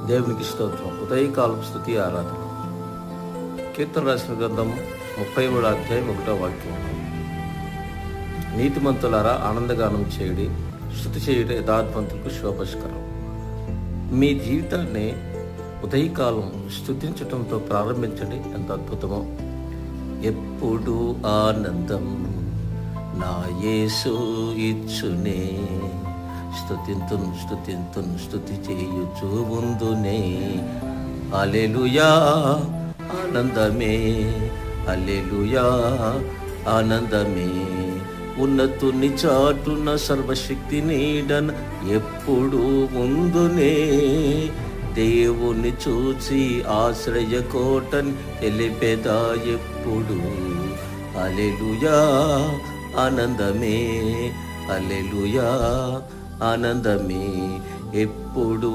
దేవునికి స్తోత్రం. ఉదయకాలం స్తుతి ఆరాధన. కీర్తన రాసిన గ్రంథం 33వ అధ్యాయం 1వ వాక్యం. నీతిమంతులారా ఆనందగానం చేయడి, స్తుతి చేయడం యథార్థవంతులకు శోభస్కరం. మీ జీవితాన్ని ఉదయకాలం స్తుతించటంతో ప్రారంభించండి. ఎంత అద్భుతమో! ఎప్పుడు ఆనందం నా యేసు ఇచ్చునే, స్తుతి చేయుచు ఉందునే. హల్లెలూయా ఆనందమే, హల్లెలూయా ఆనందమే. ఉన్నతుని చాటున సర్వశక్తి నీడన ఎప్పుడు ముందునే. దేవుని చూచి ఆశ్రయ కోటని తెలిపేదా ఎప్పుడు. హల్లెలూయా ఆనందమే, హల్లెలూయా ఆనందమే. ఎప్పుడు